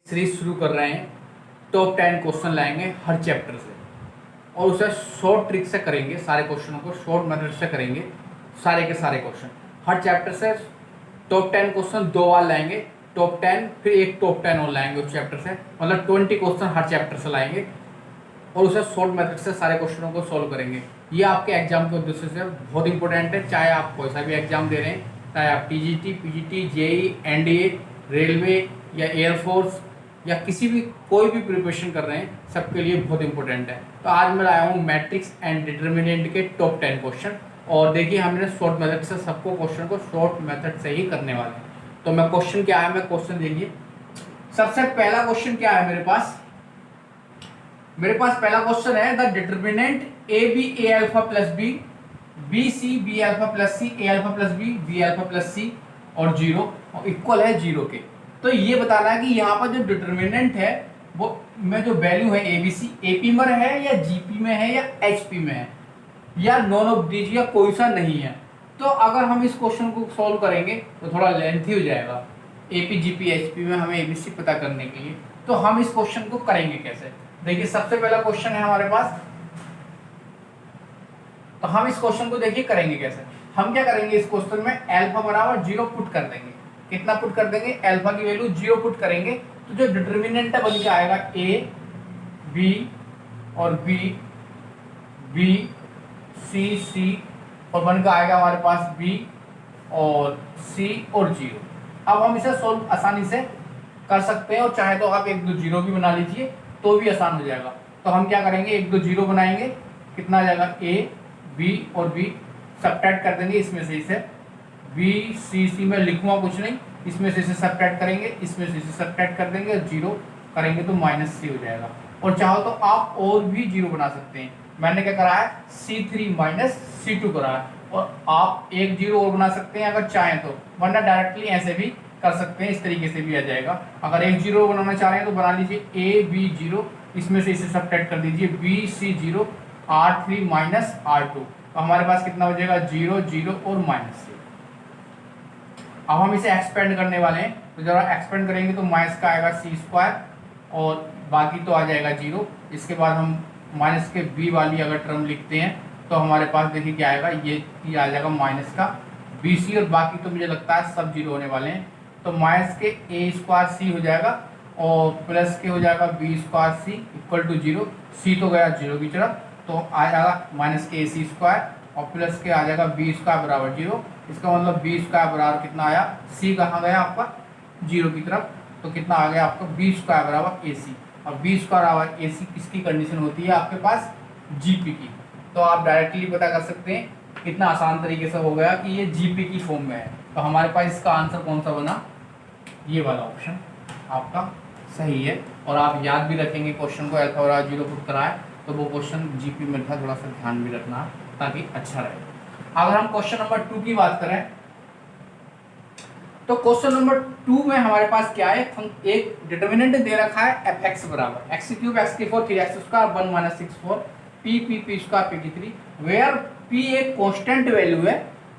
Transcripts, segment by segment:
Series शुरू कर रहे हैं। टॉप 10 क्वेश्चन लाएंगे हर चैप्टर से और उसे शॉर्ट ट्रिक से करेंगे। सारे क्वेश्चनों को शॉर्ट मेथड से करेंगे, सारे के सारे क्वेश्चन हर चैप्टर से। टॉप 10 क्वेश्चन 2 बार लाएंगे, टॉप 10 फिर एक टॉप 10 और लाएंगे उस चैप्टर से, मतलब 20 क्वेश्चन हर चैप्टर से लाएंगे और उसे शॉर्ट मेथड से सारे क्वेश्चनों को सॉल्व करेंगे। ये आपके एग्जाम के उद्देश्य से बहुत इंपॉर्टेंट है, चाहे आप कोई सा भी एग्जाम दे रहे हैं, चाहे आप TGT, PGT, JE, NDA, railway या एयरफोर्स या किसी भी कोई भी प्रिपरेशन कर रहे हैं, सबके लिए बहुत इंपॉर्टेंट है। तो आज मैं लाया हूँ मैट्रिक्स एंड डिटर्मिनेंट के टॉप 10 क्वेश्चन और देखिए हमने शॉर्ट मेथड से सबको क्वेश्चन को शॉर्ट मेथड से ही करने वाले हैं। तो मैं क्वेश्चन क्या है, मैं क्वेश्चन देखिए। सबसे पहला क्वेश्चन क्या है मेरे पास पहला क्वेश्चन है the determinant A B A alpha plus B, B C B alpha plus C, A alpha plus B alpha plus C और 0 इक्वल है 0 के। तो ये बताना है कि यहाँ पर जो डिटर्मिनेंट है वो में जो वैल्यू है ए बी सी एपी में है या जीपी में है या एचपी में है या नॉन ऑफ दीज या कोई सा नहीं है। तो अगर हम इस क्वेश्चन को सॉल्व करेंगे तो थोड़ा लेंथी हो जाएगा। एपी जीपी एचपी में हमें एबीसी पता करने के लिए, तो हम इस क्वेश्चन को करेंगे कैसे। देखिए सबसे पहला क्वेश्चन है हमारे पास, तो हम इस क्वेश्चन को देखिए करेंगे कैसे। हम क्या करेंगे, इस क्वेश्चन में अल्फा बराबर 0 पुट कर देंगे। कितना पुट कर देंगे, अल्फा की वैल्यू 0 पुट करेंगे तो जो डिटर्मिनेंट है बन के आएगा ए बी और बी बी सी सी और बन के आएगा हमारे पास बी और सी और 0। अब हम इसे सोल्व आसानी से कर सकते हैं और चाहे तो आप 1 2 0 भी बना लीजिए तो भी आसान हो जाएगा। तो हम क्या करेंगे, 1 2 0 बनाएंगे, कितना आ जाएगा ए बी और बी सब्ट्रैक्ट कर देंगे इसमें से इसे, बी सी सी में लिखूंगा कुछ नहीं, इसमें से इसे सब्ट्रैक्ट करेंगे, इसमें से इसे सब्ट्रैक्ट कर देंगे और 0 करेंगे तो -c हो जाएगा। और चाहो तो आप और भी 0 बना सकते हैं। मैंने क्या करा है, C3 माइनस C2 करा है और आप एक 0 और बना सकते हैं अगर चाहें तो, वरना डायरेक्टली ऐसे भी कर सकते हैं, इस तरीके से भी आ जाएगा। अगर एक 0 बनाना चाह रहे हैं तो बना लीजिए ए बी 0, इसमें से इसे सब्ट्रैक्ट कर दीजिए B C 0 R3 minus R2, तो हमारे पास कितना हो जाएगा 0 0 और -c। अब हम इसे एक्सपेंड करने वाले हैं, तो जब एक्सपेंड करेंगे तो माइनस का आएगा c² और बाकी तो आ जाएगा 0। इसके बाद हम माइनस के b वाली अगर टर्म लिखते हैं तो हमारे पास देखिए क्या आएगा, ये आ जाएगा माइनस का bc और बाकी तो मुझे लगता है सब 0 होने वाले हैं। तो माइनस के a² c हो जाएगा और प्लस के हो जाएगा b² c equal to 0। c तो गया 0 की तरफ, तो आ जाएगा माइनस के ac² और प्लस के आ जाएगा b² बराबर 0। इसका मतलब b² बराबर कितना आया, c कहाँ गया आपका 0 की तरफ, तो कितना आ गया आपका b² बराबर ac। और b² बराबर ac किसकी कंडीशन होती है आपके पास, gp की। तो आप डायरेक्टली पता कर सकते हैं, कितना आसान तरीके से हो गया कि ये gp की फॉर्म में है। तो हमारे पास इसका आंसर कौन सा बना, ये वाला ऑप्शन आपका सही है। और आप याद भी रखेंगे क्वेश्चन को, अल्फा बराबर 0 पुट करा है तो वो क्वेश्चन जीपी में था, थोड़ा सा ध्यान भी रखना ताकि अच्छा रहे। अगर हम क्वेश्चन नंबर 2 की बात करें तो क्वेश्चन नंबर 2 में हमारे पास क्या है, एक डिटर्मिनेंट दे रखा है fx बराबर x³ x⁴ 3x² 1 - 6 4 p p p² p3 where p एक कांस्टेंट वैल्यू है।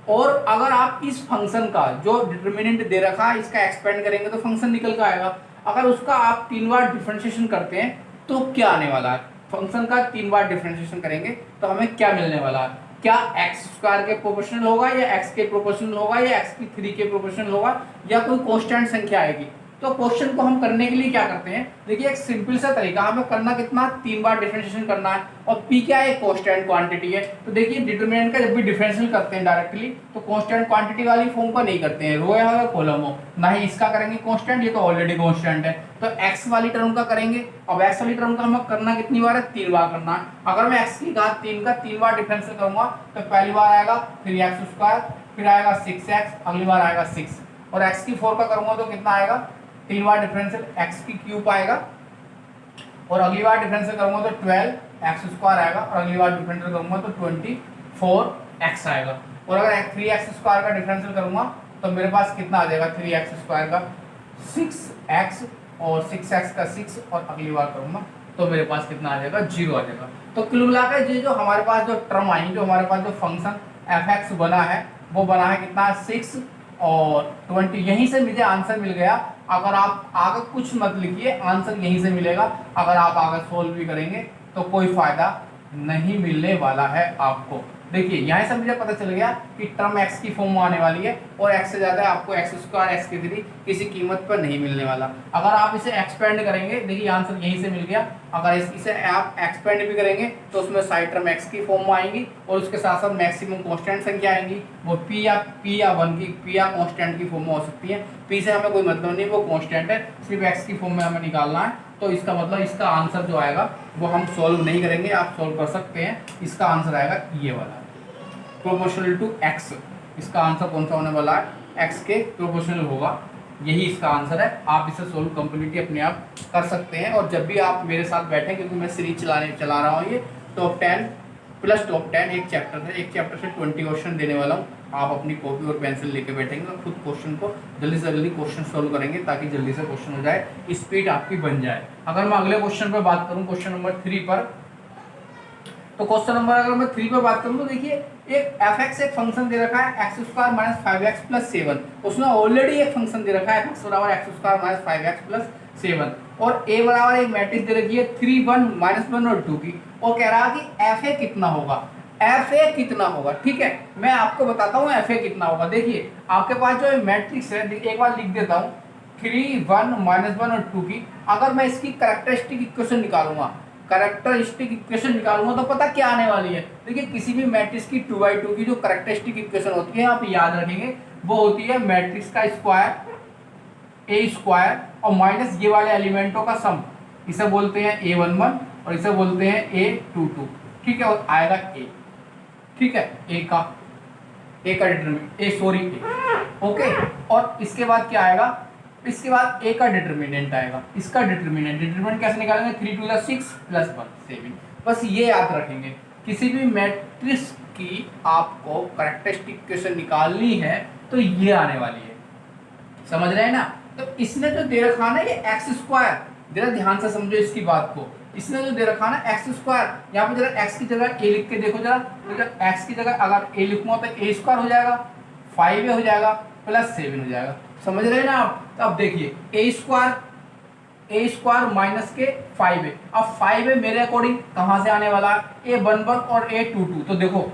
और अगर आप इस फंक्शन का जो डिटर्मिनेंट दे रखा है इसका एक्सपेंड करेंगे तो फंक्शन निकल कर आएगा। अगर उसका आप 3 बार डिफरेंशिएशन करते हैं तो क्या आने वाला है, फंक्शन का 3 बार डिफरेंशिएशन करेंगे तो हमें क्या मिलने वाला है, क्या x² के प्रोपोर्शनल होगा या x के प्रोपोर्शनल होगा या x³ के प्रोपोर्शनल होगा या कोई कांस्टेंट संख्या आएगी। तो क्वेश्चन को हम करने के लिए क्या करते हैं, देखिए एक सिंपल सा तरीका, हमें करना कितना 3 बार डिफरेंशिएशन करना है और p क्या है, कांस्टेंट क्वांटिटी है। तो देखिए डिटरमिनेंट का जब भी डिफरेंशियल करते हैं डायरेक्टली तो कांस्टेंट क्वांटिटी वाली फॉर्म का नहीं करते हैं, रो है या कॉलम हो, ना ही इसका करेंगे कांस्टेंट, ये तो ऑलरेडी कांस्टेंट है। तो x वाली टर्म का करेंगे। अब x वाली टर्म का हमें करना कितनी बार है, 3 बार करना है। अगर मैं x की घात 3 का 3 बार डिफरेंशियल करूंगा तो पहली बार आएगा 3x², फिर आएगा 6x, अगली बार आएगा 6 और x की 4 का करूंगा तो कितना आएगा, 3 बार डिफरेंशियल x³ आएगा और अगली बार डिफरेंशियल करूंगा तो 12x² आएगा और अगली बार डिफरेंशियल करूंगा तो 24x आएगा। और अगर 3x² का डिफरेंशियल करूंगा तो मेरे पास कितना आ जाएगा, 3x² का 6x और 6x का 6 और अगली बार करूंगा तो मेरे पास कितना आ जाएगा, 0 आ जाएगा। तो कुल मिलाकर ये जो हमारे पास जो टर्म आई, जो हमारे पास जो फंक्शन fx बना है वो बना है कितना, 6 और 20। यहीं से मुझे आंसर मिल गया अगर आप आगे कुछ मत लिखिए, आंसर यहीं से मिलेगा। अगर आप आगे सोल्व भी करेंगे तो कोई फायदा नहीं मिलने वाला है आपको। देखिए यहाँ से मुझे पता चल गया कि टर्म x की फॉर्म में आने वाली है और x से ज़्यादा आपको x स्क्वायर x की 3 किसी कीमत पर नहीं मिलने वाला। अगर आप इसे एक्सपेंड करेंगे, देखिए आंसर यहीं से मिल गया। अगर इसे आप एक्सपेंड भी करेंगे तो उसमें साइड टर्म x की फॉर्म में आएंगी और उसके साथ साथ मैक्सिमम कांस्टेंट संख्या आएंगी, वो p या 1 की p या कांस्टेंट की फॉर्म में हो सकती है। p से हमें कोई मतलब नहीं, वो कांस्टेंट है, सिर्फ x की फॉर्म में हमें निकालना है। तो इसका मतलब इसका आंसर जो आएगा वो हम सॉल्व नहीं करेंगे, आप सॉल्व कर सकते हैं। इसका आंसर आएगा ये वाला, प्रोपोर्शनल टू x। इसका आंसर कौन सा होने वाला है, x के प्रोपोर्शनल होगा, यही इसका आंसर है। आप इसे सोल्व कंप्लीटली अपने आप कर सकते हैं। और जब भी आप मेरे साथ बैठे, क्योंकि मैं सीरीज चला रहा हूँ, ये टॉप 10 प्लस टॉप 10 एक चैप्टर है, एक चैप्टर से 20 क्वेश्चन देने वाला हूँ। आप अपनी कॉपी और पेंसिल लेके बैठेंगे और खुद क्वेश्चन को जल्दी से जल्दी क्वेश्चन सोल्व करेंगे, ताकि जल्दी से क्वेश्चन हो जाए, स्पीड आपकी बन जाए। अगर मैं अगले क्वेश्चन पर बात करूँ, क्वेश्चन नंबर 3 पर, तो क्वेश्चन नंबर अगर मैं 3 पर बात करूँ तो देखिए एक f(x) एक फंक्शन दे रखा है x² - 5x + 7। उसमें ऑलरेडी एक फंक्शन दे रखा है x = x² - 5x + 7 और a बराबर एक मैट्रिक्स दे रखी है 3 1 -1 और 2 की, और कह रहा है कि fa कितना होगा, fa कितना होगा। ठीक है, मैं आपको बताता हूँ fa कितना होगा। देखिए आपके पास जो मैट्रिक्स है, एक बार लिख देता हूँ, 3 1 -1 और 2 की। अगर मैं इसकी कैरेक्टरिस्टिक इक्वेशन निकालूंगा, तो पता क्या आने वाली है। देखिए किसी भी मैट्रिक्स की 2/2 की जो कैरेक्टरिस्टिक इक्वेशन होती है, आप याद रखेंगे, वो होती है मैट्रिक्स का स्क्वायर, a स्क्वायर और माइनस ये वाले एलिमेंटों का सम। इसे बोलते हैं a11 और इसे बोलते हैं a22। ठीक है, और आएगा a, ठीक है, a का डिटरमिनेंट, ओके। और इसके बाद क्या आएगा, इसके बाद a का डिटरमिनेंट आएगा। इसका डिटरमिनेंट कैसे निकालेंगे, 3 2 6 + 1 7। बस ये याद रखेंगे, किसी भी मैट्रिक्स की आपको कैरेक्टरिस्टिक इक्वेशन निकालनी है तो ये आने वाली है, समझ रहे हैं ना। तो इसने जो दे रखा ना ये x², जरा ध्यान से समझो इसकी बात को। इसने जो दे रखा ना x², यहाँ पे जरा x की जगह a लिख के देखो जरा, तो x की जगह अगर a लिखूंगा तो a² हो जाएगा, 5a हो जाएगा + 7 हो जाएगा, समझ रहे हैं ना आप। तो अब देखिए a² माइनस के 5a, अब 5a मेरे अकॉर्डिंग कहाँ से आने वाला है, a11 और a22। तो देखो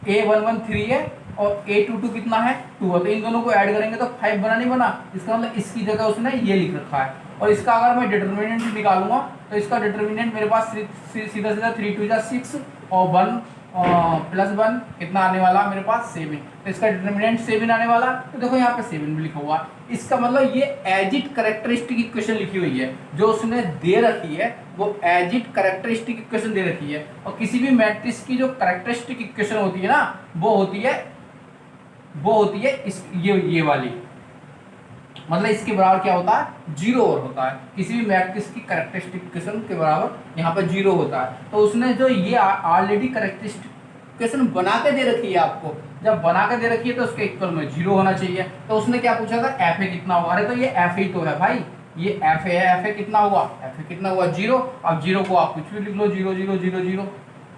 a11 3 है और a22 कितना है 2 है, तो इन दोनों को ऐड करेंगे तो 5 बना, नहीं बना। इसका मतलब इसकी जगह उसने ये लिख रखा है। और इसका अगर मैं डिटरमिनेंट निकालूंगा तो इसका डिटरमिनेंट मेरे पास सीधा 3 2 6 और 1 +1 कितना आने वाला मेरे पास 7। तो इसका डिटरमिनेंट 7 आने वाला। तो देखो यहाँ पे 7 भी लिखा हुआ। इसका मतलब ये एज इट कैरेक्टरिस्टिक इक्वेशन लिखी हुई है, जो उसने दे रखी है वो एज इट कैरेक्टरिस्टिक इक्वेशन दे रखी है। और किसी भी मैट्रिक्स की जो कैरेक्टरिस्टिक इक्वेशन होती है ना, वो होती है इस ये वाली, मतलब इसके बराबर क्या होता है, 0 और होता है। किसी भी मैट्रिक्स की कैरेक्टरिस्टिक इक्वेशन के बराबर यहाँ पर 0 होता है। तो उसने जो ये ऑलरेडी कैरेक्टरिस्टिक इक्वेशन बना के दे रखी है आपको, जब बना के दे रखी है तो उसके इक्वल में 0 होना चाहिए। तो उसने क्या पूछा था, fa कितना होगा। अरे तो ये fa ही तो है भाई, ये fa है, fa कितना हुआ, fa कितना हुआ 0। अब 0 को आप कुछ भी लिख लो, 0 0 0 0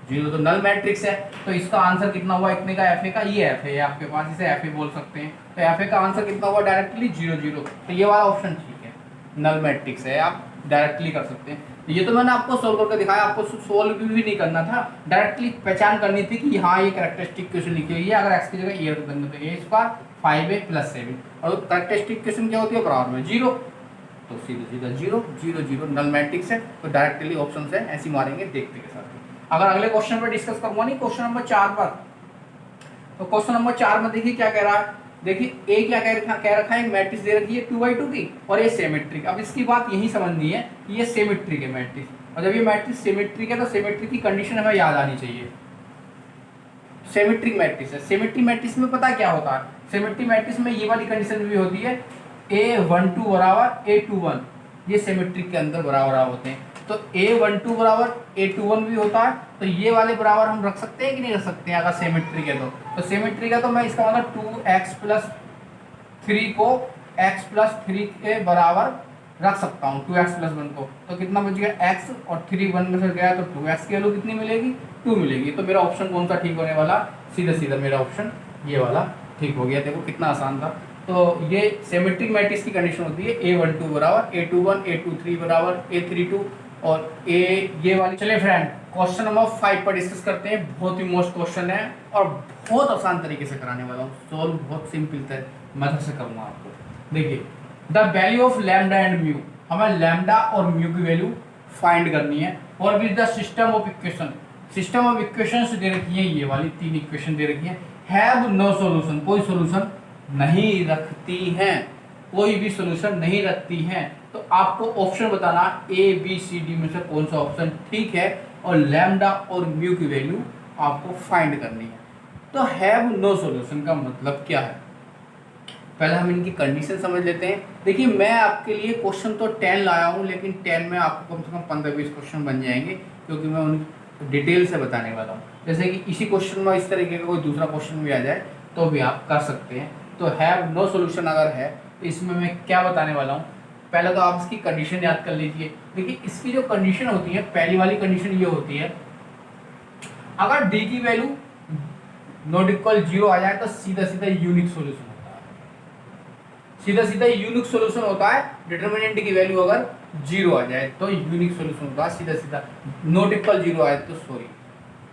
0 तो नल मैट्रिक्स है। तो इसका आंसर कितना हुआ, इतने का fa का, ये fa है आपके पास, इसे fa बोल सकते हैं। तो fa का आंसर कितना हुआ डायरेक्टली 0 0। तो ये वाला ऑप्शन ठीक है, नल मैट्रिक्स है, आप डायरेक्टली कर सकते हैं। तो ये तो मैंने आपको सोल्व करके दिखाया, आपको सोल्व भी नहीं करना था, डायरेक्टली पहचान करनी थी कि हाँ ये कैरेक्टरिस्टिक इक्वेशन लिखी हुई है। अगर x की जगह a रख देंगे तो a² 5a + 7 और कैरेक्टरिस्टिक इक्वेशन क्या होती है बराबर में 0। तो सीधा 0 0 0 नल मैट्रिक्स है। तो डायरेक्टली ऑप्शन से ऐसे मारेंगे देखते के साथ। अगर अगले क्वेश्चन पर डिस्कस करूंगा, नहीं क्वेश्चन नंबर 4 पर, तो क्वेश्चन नंबर 4 में देखिए क्या कह रहा है। देखिए ए क्या कह रखा है, एक मैट्रिक्स दे रखी है 2/2 की और ये सिमेट्रिक। अब इसकी बात यही समझनी है कि ये सिमेट्रिक है मैट्रिक्स, और जब ये मैट्रिक्स सिमेट्रिक है तो सिमेट्रिक की कंडीशन हमें याद आनी चाहिए। सिमेट्रिक मैट्रिक्स है, सिमेट्रिक मैट्रिक्स में पता क्या होता है, सिमेट्रिक मैट्रिक्स में ये वाली कंडीशन भी होती है a12 बराबर a21, ये सिमेट्रिक के अंदर बराबर होते हैं। तो a12 बराबर a21 भी होता है। तो ये वाले बराबर हम रख सकते हैं कि नहीं रख सकते हैं, अगर सिमेट्रिक है तो सिमेट्रिक है तो मैं इसका मतलब 2x + 3 को x + 3 के बराबर रख सकता हूँ, 2x + 1 को। तो कितना बच गया x और 3 1 में से गया तो 2x की वैल्यू कितनी मिलेगी 2 मिलेगी। तो मेरा ऑप्शन कौन सा ठीक होने वाला, सीधा मेरा ऑप्शन ये वाला ठीक हो गया। देखो कितना आसान था। तो ये सिमेट्रिक मैट्रिक्स की कंडीशन होती है A12 बराबर A21, A23 बराबर A32 और ये वाली। चलिए फ्रेंड, क्वेश्चन नंबर 5 पर डिस्कस करते हैं। बहुत ही मोस्ट क्वेश्चन है और बहुत आसान तरीके से कराने वाला हूँ। सॉल्व बहुत सिंपल मेथड से करूँगा आपको। देखिए, the value of lambda and mu, हमें लैम्डा और म्यू की वैल्यू फाइंड करनी है। और with the system of equation, system of equations दे रखी है, ये वाली 3 इक्वेशन दे रखी है। हैव नो सॉल्यूशन, कोई सॉल्यूशन नहीं रखती हैं, कोई भी सॉल्यूशन नहीं रखती हैं। तो आपको ऑप्शन बताना ए बी सी डी में से कौन सा ऑप्शन ठीक है, और लैम्डा और म्यू की वैल्यू आपको फाइंड करनी है। तो हैव नो सॉल्यूशन का मतलब क्या है, पहले हम इनकी कंडीशन समझ लेते हैं। देखिए, मैं आपके लिए क्वेश्चन तो 10 लाया हूँ, लेकिन 10 में आपको कम से कम 15-20 क्वेश्चन बन जाएंगे, क्योंकि मैं उन डिटेल से बताने वाला हूँ। जैसे कि इसी क्वेश्चन में इस तरीके का कोई दूसरा क्वेश्चन भी आ जाए तो भी आप कर सकते हैं। तो हैव नो सॉल्यूशन अगर है तो इसमें मैं क्या बताने वाला हूँ, पहले तो आप इसकी कंडीशन याद कर लीजिए। देखिए, इसकी जो कंडीशन होती है, पहली वाली कंडीशन ये होती है, अगर डी की वैल्यू नॉट इक्वल 0 आ जाए तो सीधा सीधा यूनिक सॉल्यूशन होता है। सीधा सीधा यूनिक सॉल्यूशन होता है। डिटरमिनेंट की वैल्यू अगर 0 आ जाए तो यूनिक सॉल्यूशन होता है। सीधा सीधा नॉट इक्वल 0 आए तो सॉरी,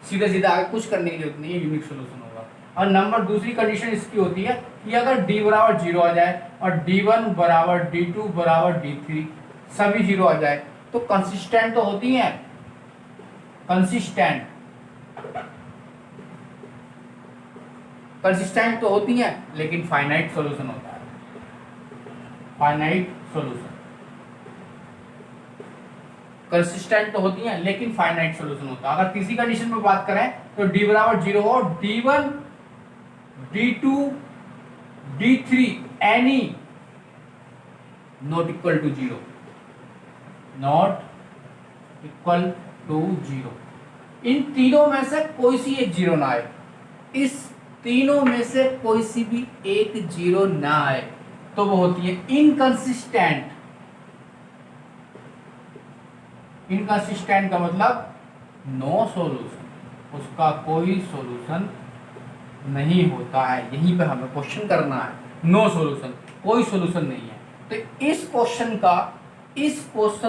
सीधा सीधा आगे कुछ करने की जरूरत नहीं है, यूनिक सॉल्यूशन होगा। और नंबर दूसरी कंडीशन इसकी होती है कि अगर d बराबर 0 आ जाए और d1 बराबर d2 बराबर d3 सभी 0 आ जाए तो कंसिस्टेंट तो होती हैं, कंसिस्टेंट तो होती हैं, लेकिन फाइनाइट सॉल्यूशन होता है। फाइनाइट सॉल्यूशन, कंसिस्टेंट तो होती हैं लेकिन फाइनाइट सॉल्यूशन होता है। अगर तीसरी कंडीशन में बात करें तो d बराबर 0 हो, d1 d2 d3 any not equal to 0, not equal to 0, इन तीनों में से कोई सी एक 0 ना आए, इस तीनों में से कोई सी भी एक 0 ना आए तो वो होती है इनकंसिस्टेंट। इनकंसिस्टेंट का मतलब नो सॉल्यूशन, उसका कोई सॉल्यूशन नहीं होता है। यहीं पे हमें क्वेश्चन करना है, नो सॉल्यूशन, कोई सॉल्यूशन नहीं है। तो इस क्वेश्चन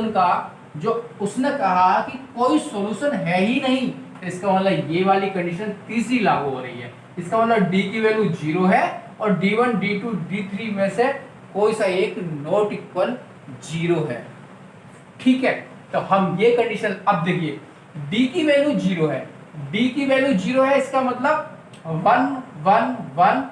का जो उसने कहा कि कोई सॉल्यूशन है ही नहीं, तो इसका मतलब ये वाली कंडीशन तीसरी लागू हो रही है। इसका मतलब डी की वैल्यू 0 है और d1 d2 d3 में से कोई सा एक नॉट इक्वल 0 है। ठीक है, तो हम ये कंडीशन, अब देखिए d की वैल्यू 0 है, d की वैल्यू 0 है, इसका मतलब 1 1 1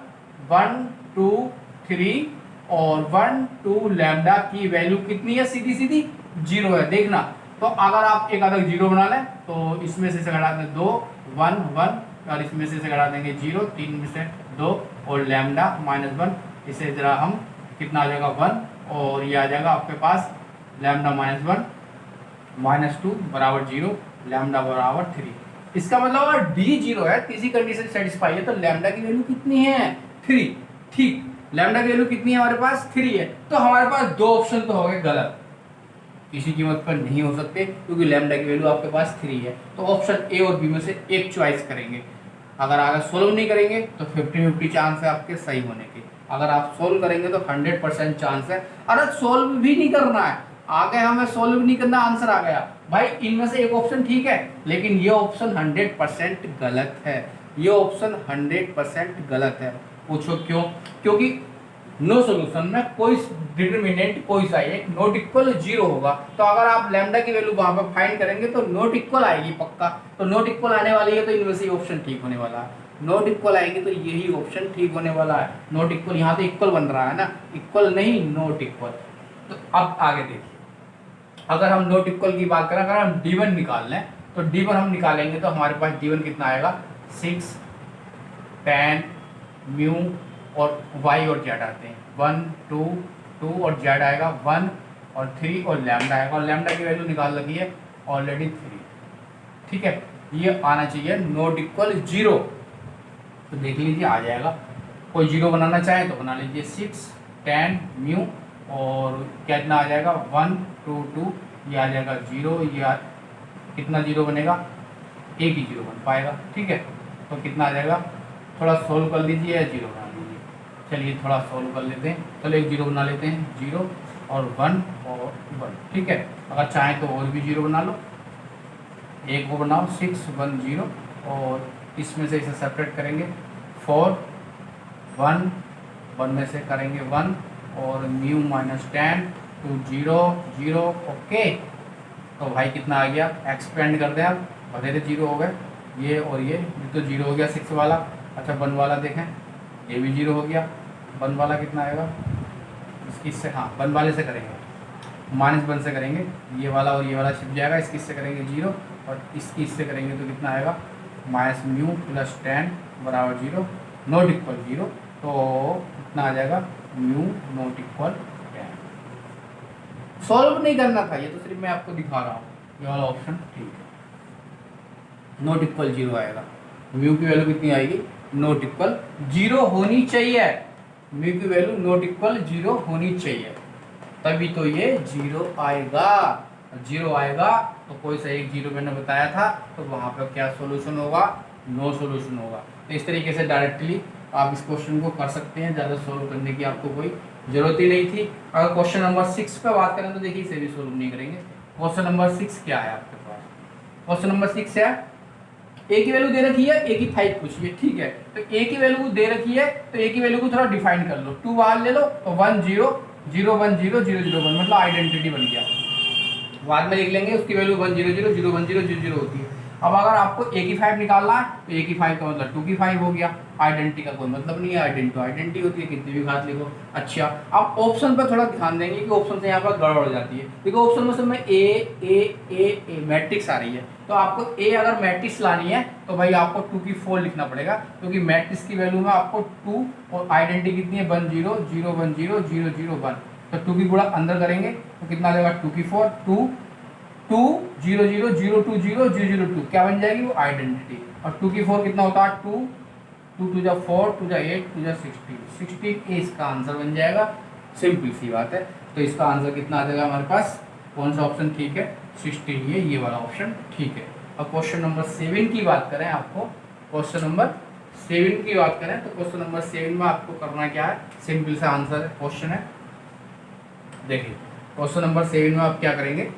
1 2 3 और 1 2 लैम्डा की वैल्यू कितनी है, सीधी सीधी 0 है। देखना, तो अगर आप एक अलग 0 बना लें तो इसमें से घटा दें 2 1 1 और इसमें से घटा देंगे 0, 3 में से 2 और लैम्डा -1, इसे जरा हम कितना आ जाएगा 1 और ये आ जाएगा आपके पास लैम्डा -1 -2 बराबर 0, लैम्डा बराबर 3। इसका मतलब अगर डी 0 है, तीसरी कंडीशन सेटिस्फाई है, तो लैम्डा की वैल्यू कितनी है 3। ठीक, लैम्डा की वैल्यू कितनी है हमारे पास 3 है। तो हमारे पास दो ऑप्शन तो हो गए गलत, किसी कीमत पर नहीं हो सकते क्योंकि लैम्डा की वैल्यू आपके पास 3 है। तो ऑप्शन ए और बी में से एक चॉइस करेंगे। अगर आगे सोल्व नहीं करेंगे तो 50-50 चांस है आपके सही होने के। अगर आप सोल्व करेंगे तो 100% चांस है। अरे सोल्व भी नहीं करना है, आगे हमें सोल्व नहीं करना, आंसर आ गया भाई, इनमें से एक ऑप्शन ठीक है लेकिन ये ऑप्शन 100% गलत है। ये ऑप्शन 100% गलत है। पूछो क्यों? क्योंकि नो सॉल्यूशन में कोई डिटरमिनेंट कोई सा एक नॉट इक्वल 0 होगा। तो अगर आप लैम्डा की वैल्यू वहां पर फाइंड करेंगे तो नॉट इक्वल आएगी पक्का। तो नॉट इक्वल आने वाली है तो इनमें से ऑप्शन ठीक होने वाला है। नॉट इक्वल आएगी तो यही ऑप्शन ठीक होने वाला है। नॉट इक्वल, यहाँ तो इक्वल बन रहा है ना, इक्वल नहीं नॉट इक्वल। तो अब आगे देखिए, अगर हम नॉट इक्वल की बात करें, अगर हम d1 निकाल लें तो d1 हम निकालेंगे तो हमारे पास d1 कितना आएगा 6 tan म्यू और y और z आते हैं 1 2 2 और z आएगा 1 और 3 और लैम्डा आएगा। और लैम्डा की वैल्यू निकाल लगी है ऑलरेडी 3। ठीक है, ये आना चाहिए नॉट इक्वल 0। तो देख लीजिए आ जाएगा। कोई 0 बनाना चाहे तो बना लीजिए 6 tan म्यू और कितना आ जाएगा 1 2 2, ये आ जाएगा 0। ये कितना 0 बनेगा, एक ही 0 बन पाएगा। ठीक है, तो कितना आ जाएगा, थोड़ा सोल्व कर लीजिए या 0 बना लीजिए। चलिए थोड़ा सॉल्व कर लेते हैं। चलो एक जीरो बना लेते हैं, 0 और 1 और 1, ठीक है। अगर चाहें तो और भी जीरो बना लो, एक वो बनाओ 6 1 0, और इसमें से इसे सेपरेट करेंगे 4 1 1 में से करेंगे 1, और म्यू माइनस 10 टू 0 0, ओके। तो भाई कितना आ गया, एक्सपेंड कर दें आप, बधेरे जीरो हो गए, ये और ये तो जीरो हो गया 6 वाला। अच्छा 1 वाला देखें, ये भी जीरो हो गया। 1 वाला कितना आएगा, इससे हाँ 1 वाले से करेंगे, -1 से करेंगे, ये वाला और ये वाला छिप जाएगा, इसकी इससे करेंगे 0, और इसकी इससे करेंगे तो कितना आएगा, -μ + 10 बराबर 0, नॉट इक्वल 0, तो कितना आ जाएगा, μ नॉट इक्वल 10। सॉल्व नहीं करना था, ये तो सिर्फ मैं आपको दिखा रहा हूँ, ये वाला ऑप्शन ठीक है, नॉट इक्वल 0 आएगा। म्यू की वैल्यू कितनी आएगी, नॉट इक्वल 0 होनी चाहिए, म्यू की वैल्यू नॉट इक्वल 0 होनी चाहिए, तभी तो ये 0 आएगा। 0 आएगा तो कोई सा एक 0 मैंने बताया था, तो वहाँ पर क्या सॉल्यूशन होगा, नो सॉल्यूशन होगा। तो इस तरीके से डायरेक्टली आप इस क्वेश्चन को कर सकते हैं, ज़्यादा सॉल्व करने की आपको कोई ज़रूरत ही नहीं थी। अगर क्वेश्चन नंबर 6 पे बात करें तो देखिए इसे भी सॉल्व नहीं करेंगे। क्वेश्चन नंबर 6 क्या है आपके पास, क्वेश्चन नंबर 6 है ए की वैल्यू दे रखी है, ए की 5 पूछिए, ठीक है। तो ए की वैल्यू दे रखी है, तो ए की वैल्यू को थोड़ा डिफाइन कर लो, 2 बाहर ले लो, तो 1 0 0 1 0 0 0 1, मतलब आइडेंटिटी बन गया। बाद में लिख लेंगे उसकी वैल्यू 1 0 0 0 1 0 0 0 होती है। अब अगर आपको ए की 5 निकालना है तो ए की 5 का मतलब 2 की 5 हो गया, आइडेंटिटी का कोई मतलब नहीं है, आइडेंटिटी होती है, कितनी भी घात लिखो। अच्छा अब ऑप्शन पर थोड़ा ध्यान देंगे कि ऑप्शन से यहाँ पर गड़बड़ हो जाती है, क्योंकि ऑप्शन में सब में ए मैट्रिक्स आ रही है, तो आपको ए अगर मैट्रिक्स लानी है तो भाई आपको 2 की 4 लिखना पड़ेगा, क्योंकि मैट्रिक्स की वैल्यू में आपको 2 और आइडेंटिटी कितनी है 1 0 0 1 0 0 0 1, तो 2 की गुणा अंदर करेंगे तो कितना आ जाएगा 2 की 4 2 2 0 0 0 2 0 0 0 2, क्या बन जाएगी वो आइडेंटिटी। और 2 की 4 कितना होता है 2 2 2 जा 4 2 जा 8 2 जा 16 ए इसका आंसर बन जाएगा। सिंपल सी बात है, तो इसका आंसर कितना आ जाएगा हमारे पास, कौन सा ऑप्शन ठीक है, 16, ये वाला ऑप्शन ठीक है। अब क्वेश्चन नंबर 7 की बात करें, आपको क्वेश्चन नंबर 7 की बात करें तो क्वेश्चन नंबर 7 में आपको करना क्या है, सिंपल सा आंसर क्वेश्चन है। देखिए क्वेश्चन नंबर 7 में आप क्या करेंगे,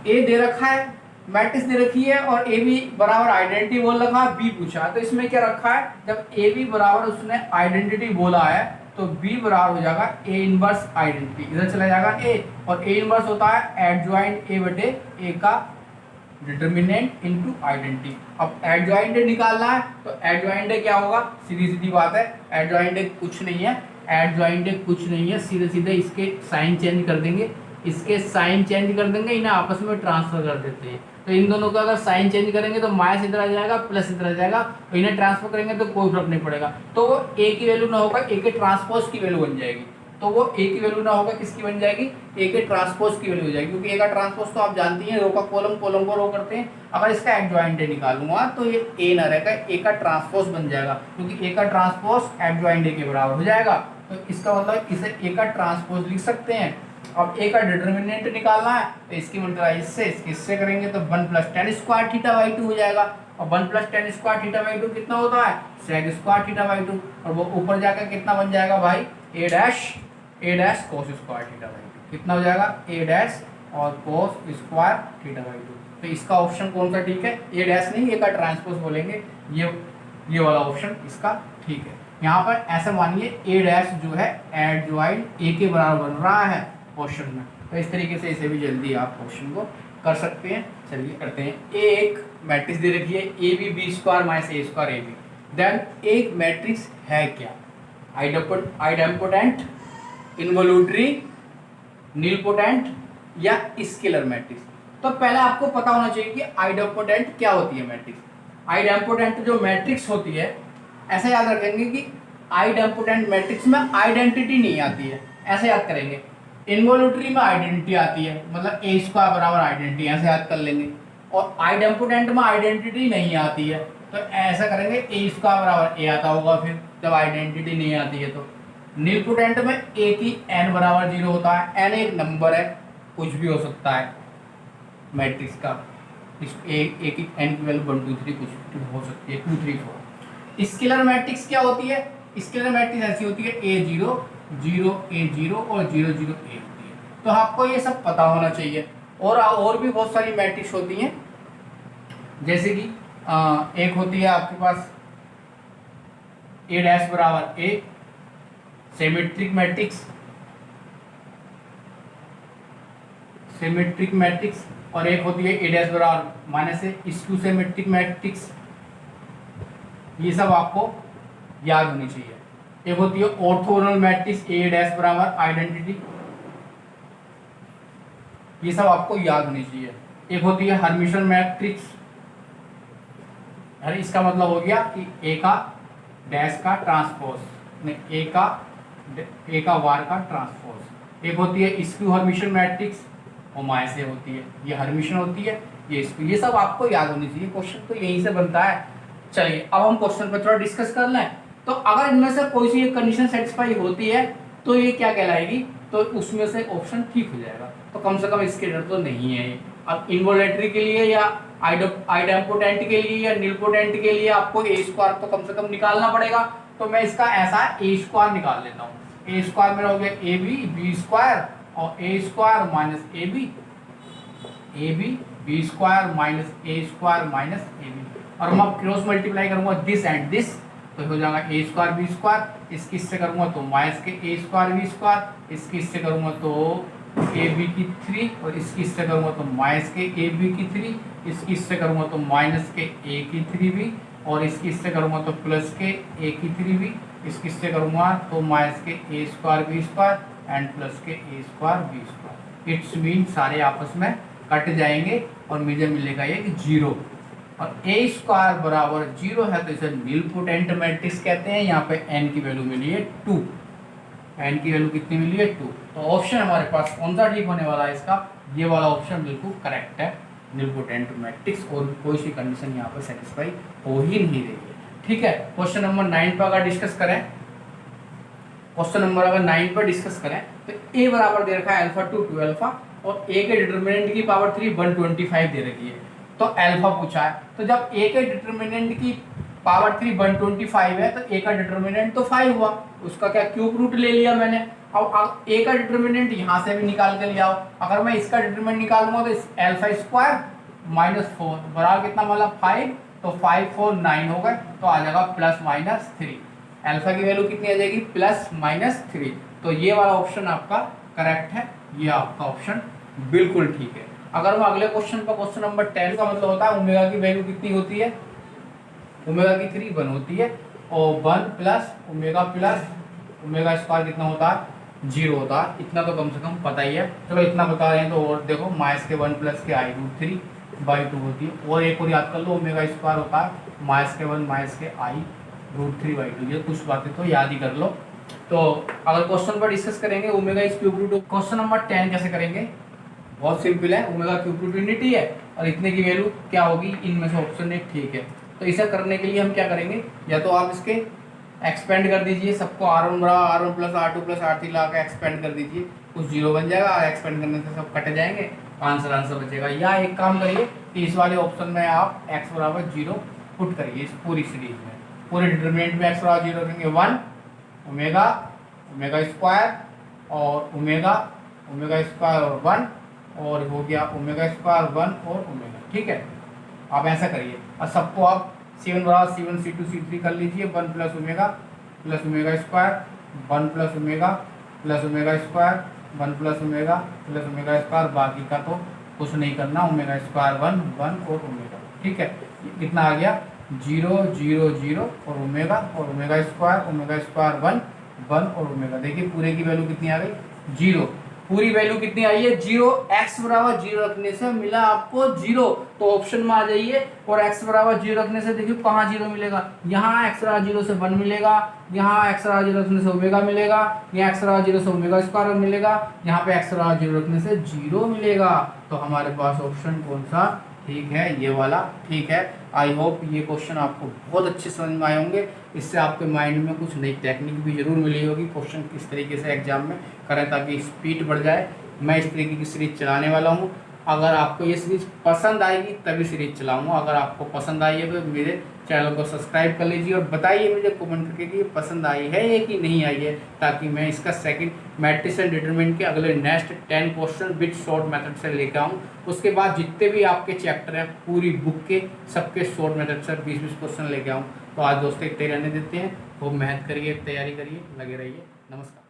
ए दे रखा है, मैट्रिक्स दे रखी है, और ए बी बराबर आइडेंटिटी बोल रखा है, बी पूछा है, तो इसमें क्या रखा है, जब ए बी बराबर उसने आइडेंटिटी बोला है तो बी बराबर हो जाएगा ए इनवर्स आइडेंटिटी, इधर चला जाएगा ए, और ए इनवर्स होता है एडजॉइंट ए बटे ए का डिटर्मिनेंट इनटू आइडेंटिटी। अब एडजॉइंट निकालना है तो एडजॉइंट क्या होगा, सीधी सीधी बात है, एडजॉइंट कुछ नहीं है, एडजॉइंट कुछ नहीं है, सीधे सीधे इसके साइन चेंज कर देंगे, इसके साइन चेंज कर देंगे, इन्हें आपस में ट्रांसफर कर देते हैं, तो इन दोनों का अगर साइन चेंज करेंगे तो माइनस इधर आ जाएगा प्लस इधर आ जाएगा, तो इन्हें ट्रांसफर करेंगे तो कोई फर्क नहीं पड़ेगा, तो वो ए की वैल्यू ना होगा, ए के ट्रांसपोज की वैल्यू बन जाएगी, तो वो ए की वैल्यू ना होगा, किसकी बन जाएगी, ए के ट्रांसपोज की वैल्यू हो जाएगी, क्योंकि ए का ट्रांसपोज तो आप जानती हैं रो का कॉलम, कॉलम को रो करते हैं। अगर इसका एडजॉइंट निकालूंगा तो ये ए ना रहेगा, ए का ट्रांसपोज बन जाएगा, क्योंकि ए का ट्रांसपोज एडजॉइंट के बराबर हो जाएगा, तो इसका मतलब इसे ए का ट्रांसपोज लिख सकते हैं। अब ए का डिटर्मिनेंट निकालना है तो इसकी मल्टीप्लाई इससे करेंगे तो 1 + tan स्क्वायर थीटा/2 हो जाएगा, और 1 + tan स्क्वायर थीटा/2 कितना होता है, sec स्क्वायर थीटा/2, और वो ऊपर जाकर कितना बन जाएगा भाई, a डैश cos स्क्वायर थीटा/2, कितना हो जाएगा a डैश और cos स्क्वायर थीटा/2। तो इसका ऑप्शन कौन सा ठीक है, a डैश नहीं, ए का ट्रांसपोज बोलेंगे, ये वाला ऑप्शन इसका ठीक है। यहाँ पर ऐसा मानिए a डैश जो है एडजॉइंट ए के बराबर बन रहा है क्वेश्चन में, तो इस तरीके से इसे भी जल्दी आप क्वेश्चन को कर सकते हैं। चलिए करते हैं, एक मैट्रिक्स दे रखी है A B B square minus A square A B, then एक मैट्रिक्स है क्या, आइडेम्पोटेंट, इनवोल्यूटरी, नीलपोटेंट या स्केलर मैट्रिक्स। तो पहले आपको पता होना चाहिए कि आइडेम्पोटेंट क्या होती है मैट्रिक्स। आइडेम्पोटेंट जो मैट्रिक्स होती है, ऐसा याद रखेंगे कि आइडेम्पोटेंट मैट्रिक्स में आइडेंटिटी नहीं आती है, ऐसे याद करेंगे। इनवोल्यूटरी में आइडेंटिटी आती है, मतलब ए स्क्वायर बराबर आइडेंटिटी, ऐसे याद कर लेंगे। और आइडेम्पोटेंट में आइडेंटिटी नहीं आती है, तो ऐसा करेंगे ए स्क्वायर बराबर ए आता होगा, फिर जब आइडेंटिटी नहीं आती है तो। नीलपोटेंट में ए की n बराबर 0 होता है, n एक नंबर है, कुछ भी हो सकता है मैट्रिक्स का, ए की n की वैल्यू 1 2 3 कुछ हो सकती है, 2 3 4। स्केलर मैट्रिक्स क्या होती है? स्केलर मैट्रिक्स ऐसी होती है A0 0 A0 और 0 0 A होती है। तो आपको ये सब पता होना चाहिए। और भी बहुत सारी मैट्रिक्स होती हैं, जैसे कि एक होती है आपके पास A डैश बराबर A, symmetric matrix, symmetric matrix, और एक होती है A डैश बराबर minus A, skew symmetric matrix. ये सब आपको याद होनी चाहिए। एक होती है ऑर्थोगोनल मैट्रिक्स A डैश बराबर आइडेंटिटी, ये सब आपको याद होनी चाहिए। एक होती है हर्मिशन मैट्रिक्स, अरे इसका मतलब हो गया कि A का डैश का ट्रांसपोज, नहीं A का वार का ट्रांसपोज। एक होती है स्क्यू हर्मिशन मैट्रिक्स, और माय से होती है, ये हर्मिशन होती है, ये स्क्यू। ये सब आपको याद होनी चाहिए, क्वेश्चन तो यहीं से बनता है। चलिए अब हम क्वेश्चन पर थोड़ा डिस्कस कर लें। तो अगर इनमें से कोई सी एक कंडीशन सेटिस्फाई होती है तो ये क्या कहलाएगी? तो उसमें से ऑप्शन ठीक हो जाएगा। तो कम से कम इसके डर तो नहीं है ये। अब इनवोलेटरी के लिए या आइडेम्पोटेंट के लिए या निलपोटेंट के लिए आपको ए स्क्वायर तो कम से कम निकालना पड़ेगा। तो मैं इसका ऐसा ए स्क्वायर निकाल लेता हूँ। ए स्क्वायर मेरा हो गया ए बी स्क्वायर और A square minus A B square minus A square minus A B, और मैं क्रॉस मल्टीप्लाई करूंगा दिस एंड दिस, तो हो जाएगा ए स्क्वायर बी स्क्वायर। इसकी इससे करूंगा तो minus K A square B square, इसकी इससे करूंगा तो ए बी की 3, और इसकी इससे करूंगा तो माइनस के ए बी की 3, इसकी इससे करूंगा तो माइनस के ए की 3b, और इसकी इससे करूंगा तो प्लस के ए की 3b, इसकी इससे करूंगा तो minus K A square B square and plus K A square B square. It's mean सारे आपस में कट जाएंगे और मुझे मिलेगा ये 0, और ए स्क्वायर बराबर 0 है तो इसे निलपोटेंट मैट्रिक्स कहते हैं। यहाँ पे n की वैल्यू मिली है 2, n की वैल्यू कितनी मिली है 2। तो ऑप्शन हमारे पास कौन सा ठीक होने वाला है इसका? ये वाला ऑप्शन बिल्कुल करेक्ट है, निलपोटेंट मैट्रिक्स। और कोई सी कंडीशन यहाँ पर सेटिस्फाई हो ही नहीं रही है। ठीक है, क्वेश्चन नंबर 9 पर अगर डिस्कस करें, क्वेश्चन नंबर अगर 9 पर डिस्कस करें तो a बराबर दे रखा है अल्फा 2 अल्फा, और a के डिटरमिनेंट की पावर 3 125 दे रखी है। तो अल्फा पूछा है, तो जब a के डिटरमिनेंट की पावर 3 125 है तो a का डिटरमिनेंट तो 5 हुआ, उसका क्या क्यूब रूट ले लिया मैंने। अब a का डिटरमिनेंट यहाँ से भी निकाल के लिया। अगर मैं इसका डिटरमिनेंट निकालूंगा तो अल्फा स्क्वायर माइनस 4 बराबर कितना मतलब 5, तो 5 4 9 हो गए, तो आ जाएगा प्लस माइनस 3। अल्फा की वैल्यू कितनी आ जाएगी? Plus minus 3। तो ये वाला ऑप्शन आपका करेक्ट है, ये आपका ऑप्शन बिल्कुल ठीक है। अगर मैं अगले क्वेश्चन पर, क्वेश्चन नंबर 10 का मतलब होता है ओमेगा की वैल्यू कितनी होती है? ओमेगा की 3 1 होती है, और 1 प्लस ओमेगा स्क्वायर कितना होता है? 0 होता है। इतना तो कम से कम पता ही है। चलो इतना बता रहे हैं तो और देखो माइनस के 1 प्लस के आई रूट 3/2 होती है। और एक और याद कर लो, ओमेगा स्क्वायर होता है माइनस के 1 माइनस के आई रूट 3/2। ये कुछ बातें तो याद ही कर लो। तो अगर क्वेश्चन पर डिस्कस करेंगे omega is cube root, question number 10 कैसे करेंगे? बहुत सिंपल है, ओमेगा क्यूब रूट यूनिटी है और इतने की वैल्यू क्या होगी? इनमें से ऑप्शन एक ठीक है। तो इसे करने के लिए हम क्या करेंगे, या तो आप इसके एक्सपेंड कर दीजिए, सबको R1 बराबर R1 plus R2 plus R3 ला के एक्सपेंड कर दीजिए, कुछ 0 बन जाएगा। एक्सपेंड करने से सब कट जाएंगे, आंसर बचेगा। या एक काम करिए कि इस वाले ऑप्शन में आप x बराबर 0 पुट करिए इस पूरी सीरीज में। पूरे डिटरमिनेंट में x बराबर 0 रखेंगे 1 ओमेगा स्क्वायर और ओमेगा स्क्वायर और 1, और हो गया ओमेगा स्क्वायर 1 और ओमेगा। ठीक है, आप ऐसा करिए और सबको आप C1 बराबर C1 C2 C3 कर लीजिए। 1 plus omega square 1 plus omega square 1 plus omega square, बाकी का तो कुछ नहीं करना। ओमेगा स्क्वायर 1 1 और ओमेगा। ठीक है, कितना आ गया? 0 0 0 और ओमेगा स्क्वायर 1 1 और ओमेगा। देखिए पूरे की वैल्यू कितनी आ गई? 0। पूरी वैल्यू कितनी आई है? 0। x बराबर 0 रखने से मिला आपको 0, तो ऑप्शन में आ जाइए। और x बराबर 0 रखने से देखिए कहाँ 0 मिलेगा? यहाँ x बराबर 0 से 1 मिलेगा, यहाँ x बराबर 0 रखने से ओमेगा मिलेगा, यहाँ x बराबर 0 से ओमेगा स्क्वायर मिलेगा, यहाँ पे x बराबर 0 रखने से 0 मिलेगा। तो हमारे पास ऑप्शन कौन सा ठीक है? ये वाला ठीक है। आई होप ये क्वेश्चन आपको बहुत अच्छे समझ में आए होंगे। इससे आपके माइंड में कुछ नई टेक्निक भी जरूर मिली होगी, क्वेश्चन किस तरीके से एग्जाम में करें ताकि स्पीड बढ़ जाए। मैं इस तरीके की सीरीज चलाने वाला हूँ। अगर आपको ये सीरीज पसंद आएगी तभी सीरीज चलाऊँगा। अगर आपको पसंद आई है तो मेरे चैनल को सब्सक्राइब कर लीजिए और बताइए मुझे कमेंट करके कि ये पसंद आई है या कि नहीं आई है, ताकि मैं इसका सेकंड मैट्रिक्स एंड डिटरमिनेंट के अगले next 10 question with short method से लेकर आऊँ। उसके बाद जितने भी आपके चैप्टर हैं पूरी बुक के सबके शॉर्ट मेथड से 20-20 क्वेश्चन लेके आऊँ। तो आज दोस्तों इतने रहने देते हैं, खूब मेहनत करिए, तैयारी करिए, लगे रहिए। नमस्कार।